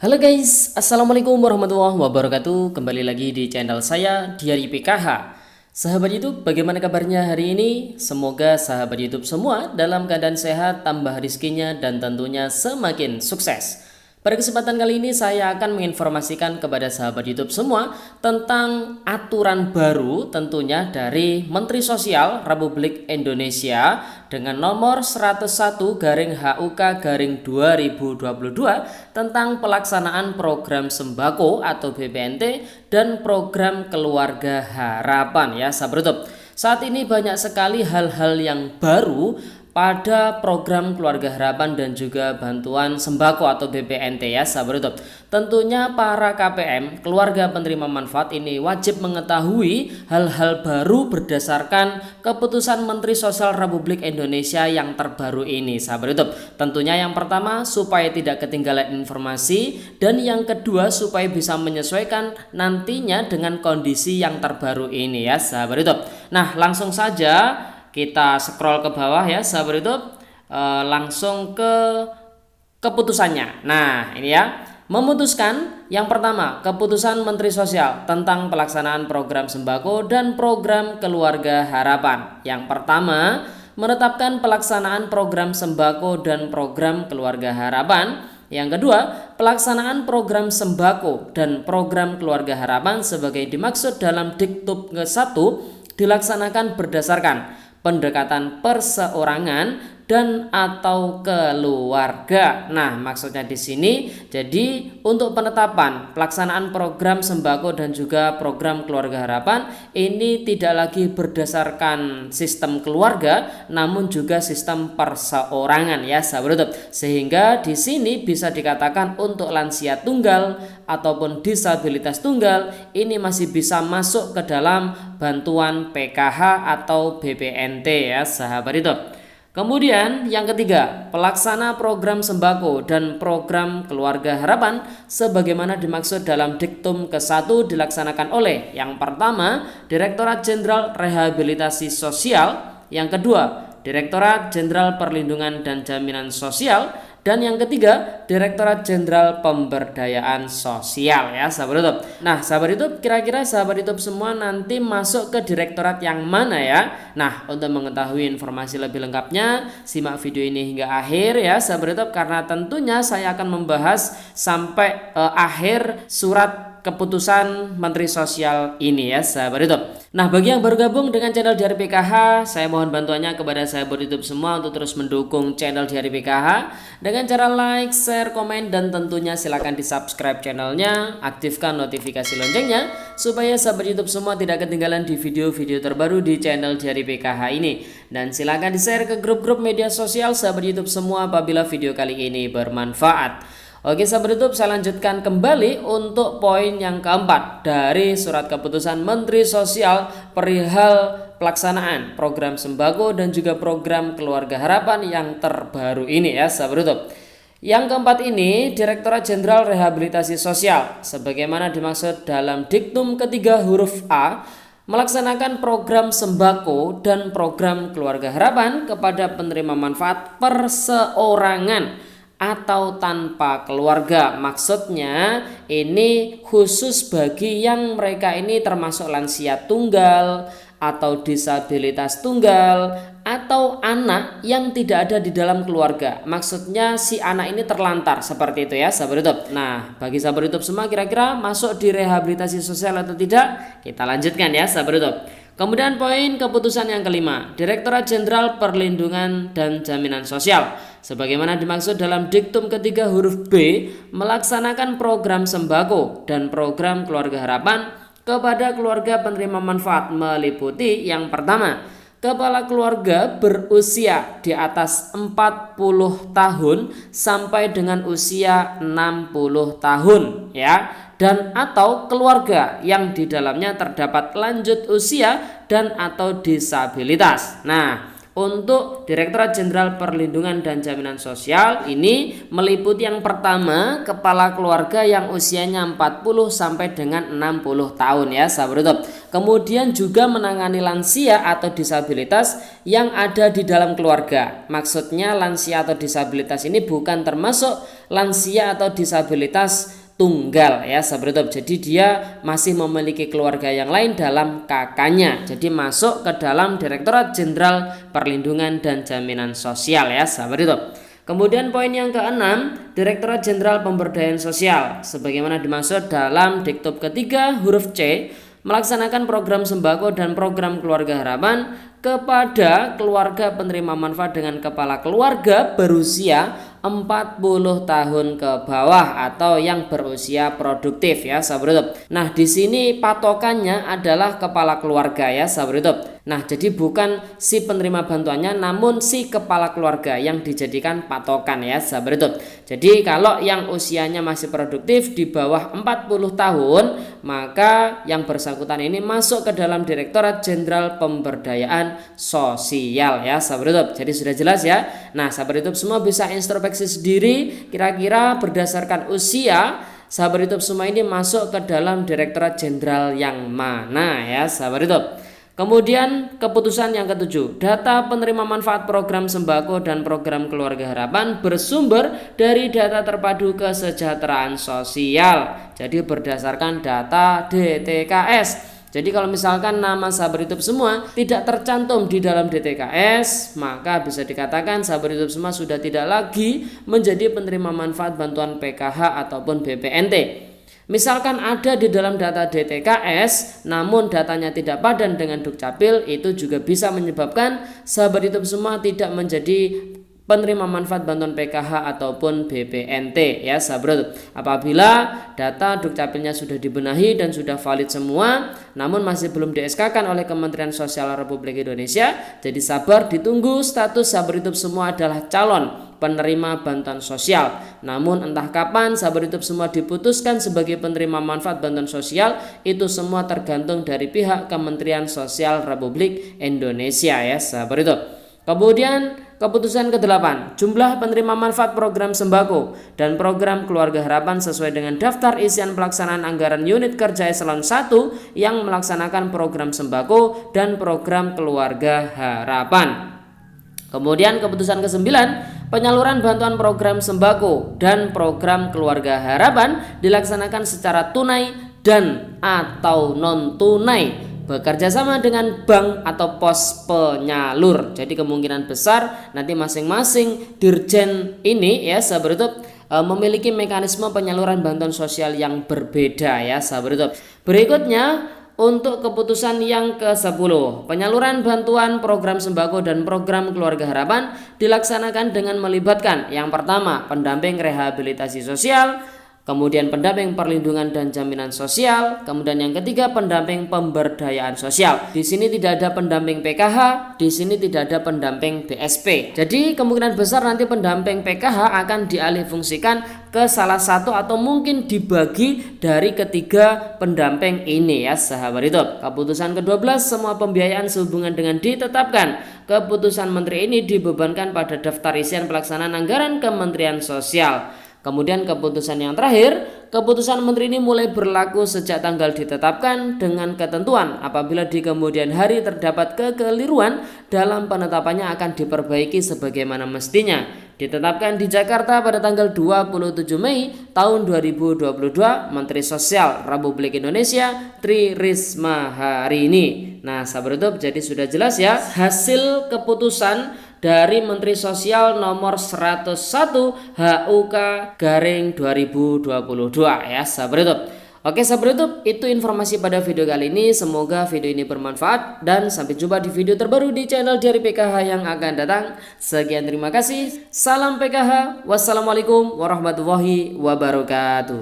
Halo guys, Assalamualaikum warahmatullahi wabarakatuh. Kembali lagi di channel saya Diari PKH. Sahabat YouTube, bagaimana kabarnya hari ini? Semoga sahabat YouTube semua dalam keadaan sehat, tambah rizkinya, dan tentunya semakin sukses. Pada kesempatan kali ini saya akan menginformasikan kepada sahabat YouTube semua tentang aturan baru tentunya dari Menteri Sosial Republik Indonesia dengan nomor 101/HUK/2022 tentang pelaksanaan program sembako atau BPNT dan program keluarga harapan ya sahabat YouTube. Saat ini banyak sekali hal-hal yang baru pada program keluarga harapan dan juga bantuan sembako atau BPNT ya sahabat YouTube. Tentunya para KPM keluarga penerima manfaat ini wajib mengetahui hal-hal baru berdasarkan keputusan Menteri Sosial Republik Indonesia yang terbaru ini sahabat YouTube. Tentunya yang pertama supaya tidak ketinggalan informasi, dan yang kedua supaya bisa menyesuaikan nantinya dengan kondisi yang terbaru ini ya sahabat YouTube. Nah, langsung saja kita scroll ke bawah ya sahabat YouTube, langsung ke keputusannya. Nah ini ya, memutuskan yang pertama keputusan Menteri Sosial tentang pelaksanaan program sembako dan program keluarga harapan. Yang pertama, menetapkan pelaksanaan program sembako dan program keluarga harapan. Yang kedua, pelaksanaan program sembako dan program keluarga harapan sebagai dimaksud dalam Diktum ke-1 dilaksanakan berdasarkan pendekatan perseorangan dan atau keluarga. Nah, maksudnya di sini jadi untuk penetapan pelaksanaan program sembako dan juga program keluarga harapan ini tidak lagi berdasarkan sistem keluarga namun juga sistem perseorangan ya sahabat YouTube. Sehingga di sini bisa dikatakan untuk lansia tunggal ataupun disabilitas tunggal ini masih bisa masuk ke dalam bantuan PKH atau BPNT ya sahabat YouTube. Kemudian yang ketiga, pelaksana program sembako dan program keluarga harapan sebagaimana dimaksud dalam Diktum ke-1 dilaksanakan oleh yang pertama Direktorat Jenderal Rehabilitasi Sosial, yang kedua Direktorat Jenderal Perlindungan dan Jaminan Sosial, dan yang ketiga Direktorat Jenderal Pemberdayaan Sosial ya sahabat YouTube. Nah sahabat YouTube, kira-kira sahabat YouTube semua nanti masuk ke direktorat yang mana ya? Nah, untuk mengetahui informasi lebih lengkapnya simak video ini hingga akhir ya sahabat YouTube, karena tentunya saya akan membahas sampai akhir surat keputusan Menteri Sosial ini ya sahabat YouTube. Nah, bagi yang baru gabung dengan channel Diari PKH, saya mohon bantuannya kepada sahabat YouTube semua untuk terus mendukung channel Diari PKH dengan cara like, share, komen, dan tentunya silahkan di subscribe channelnya, aktifkan notifikasi loncengnya supaya sahabat YouTube semua tidak ketinggalan di video-video terbaru di channel Diari PKH ini. Dan silahkan di share ke grup-grup media sosial sahabat YouTube semua apabila video kali ini bermanfaat. Oke sahabat YouTube, saya lanjutkan kembali untuk poin yang keempat dari surat keputusan Menteri Sosial perihal pelaksanaan program sembako dan juga program keluarga harapan yang terbaru ini ya sahabat YouTube. Yang keempat ini, Direktorat Jenderal Rehabilitasi Sosial sebagaimana dimaksud dalam Diktum ke-3 huruf A melaksanakan program sembako dan program keluarga harapan kepada penerima manfaat perseorangan atau tanpa keluarga. Maksudnya ini khusus bagi yang mereka ini termasuk lansia tunggal atau disabilitas tunggal atau anak yang tidak ada di dalam keluarga. Maksudnya si anak ini terlantar seperti itu ya sahabat YouTube. Nah, bagi sahabat YouTube semua kira-kira masuk di rehabilitasi sosial atau tidak? Kita lanjutkan ya sahabat YouTube. Kemudian poin keputusan yang kelima, Direktorat Jenderal Perlindungan dan Jaminan Sosial sebagaimana dimaksud dalam Diktum ke-3 huruf B melaksanakan program sembako dan program keluarga harapan kepada keluarga penerima manfaat meliputi yang pertama, kepala keluarga berusia di atas 40 tahun sampai dengan usia 60 tahun ya, dan atau keluarga yang di dalamnya terdapat lanjut usia dan atau disabilitas. Nah, Untuk Direktorat Jenderal Perlindungan dan Jaminan Sosial ini meliputi yang pertama kepala keluarga yang usianya 40 sampai dengan 60 tahun ya sahabat YouTube. Kemudian juga menangani lansia atau disabilitas yang ada di dalam keluarga. Maksudnya lansia atau disabilitas ini bukan termasuk lansia atau disabilitas tunggal ya sahabat YouTube. Jadi dia masih memiliki keluarga yang lain dalam kakaknya. Jadi masuk ke dalam Direktorat Jenderal Perlindungan dan Jaminan Sosial ya sahabat YouTube. Kemudian poin yang keenam, Direktorat Jenderal Pemberdayaan Sosial sebagaimana dimaksud dalam diktub ketiga huruf C, melaksanakan program sembako dan program keluarga harapan kepada keluarga penerima manfaat dengan kepala keluarga berusia 40 tahun ke bawah atau yang berusia produktif ya sahabat YouTube. Nah, di sini patokannya adalah kepala keluarga ya sahabat YouTube. Nah, jadi bukan si penerima bantuannya namun si kepala keluarga yang dijadikan patokan ya sahabat YouTube. Jadi kalau yang usianya masih produktif di bawah 40 tahun, maka yang bersangkutan ini masuk ke dalam Direktorat Jenderal Pemberdayaan Sosial ya sahabat YouTube. Jadi sudah jelas ya. Nah, sahabat YouTube semua bisa introspeksi sendiri kira-kira berdasarkan usia sahabat YouTube semua ini masuk ke dalam Direktorat Jenderal yang mana ya sahabat YouTube. Kemudian keputusan yang ketujuh, data penerima manfaat program sembako dan program keluarga harapan bersumber dari data terpadu kesejahteraan sosial. Jadi berdasarkan data DTKS. Jadi kalau misalkan nama sahabat YouTube semua tidak tercantum di dalam DTKS, maka bisa dikatakan sahabat YouTube semua sudah tidak lagi menjadi penerima manfaat bantuan PKH ataupun BPNT. Misalkan ada di dalam data DTKS namun datanya tidak padan dengan Dukcapil, itu juga bisa menyebabkan sahabat YouTube semua tidak menjadi penerima manfaat bantuan PKH ataupun BPNT ya sahabat. Apabila data Dukcapilnya sudah dibenahi dan sudah valid semua namun masih belum di SK-kan oleh Kementerian Sosial Republik Indonesia, jadi sabar ditunggu status sahabat YouTube semua adalah calon penerima bantuan sosial. Namun entah kapan sahabat YouTube semua diputuskan sebagai penerima manfaat bantuan sosial, itu semua tergantung dari pihak Kementerian Sosial Republik Indonesia ya sahabat YouTube. Kemudian keputusan ke-8, jumlah penerima manfaat program sembako dan program keluarga harapan sesuai dengan daftar isian pelaksanaan anggaran unit kerja eselon 1 yang melaksanakan program sembako dan program keluarga harapan. Kemudian keputusan ke-9, penyaluran bantuan program sembako dan program keluarga harapan dilaksanakan secara tunai dan atau non tunai bekerja sama dengan bank atau pos penyalur. Jadi kemungkinan besar nanti masing-masing dirjen ini ya sahabat YouTube memiliki mekanisme penyaluran bantuan sosial yang berbeda ya sahabat YouTube. Berikutnya untuk keputusan yang ke-10, penyaluran bantuan program sembako dan program keluarga harapan dilaksanakan dengan melibatkan yang pertama pendamping rehabilitasi sosial, kemudian pendamping perlindungan dan jaminan sosial, kemudian yang ketiga pendamping pemberdayaan sosial. Di sini tidak ada pendamping PKH, di sini tidak ada pendamping BSP. Jadi kemungkinan besar nanti pendamping PKH akan dialihfungsikan ke salah satu atau mungkin dibagi dari ketiga pendamping ini ya sahabat YouTube. Keputusan ke-12, semua pembiayaan sehubungan dengan ditetapkan keputusan menteri ini dibebankan pada daftar isian pelaksanaan anggaran Kementerian Sosial. Kemudian keputusan yang terakhir, keputusan menteri ini mulai berlaku sejak tanggal ditetapkan dengan ketentuan apabila di kemudian hari terdapat kekeliruan dalam penetapannya akan diperbaiki sebagaimana mestinya. Ditetapkan di Jakarta pada tanggal 27 Mei tahun 2022, Menteri Sosial Republik Indonesia Tri Risma hari ini. Nah sahabat YouTube, jadi sudah jelas ya hasil keputusan dari Menteri Sosial nomor 101 HUK garing 2022 ya sahabat YouTube. Oke sahabat YouTube, itu informasi pada video kali ini. Semoga video ini bermanfaat dan sampai jumpa di video terbaru di channel Diari PKH yang akan datang. Sekian, terima kasih. Salam PKH. Wassalamualaikum warahmatullahi wabarakatuh.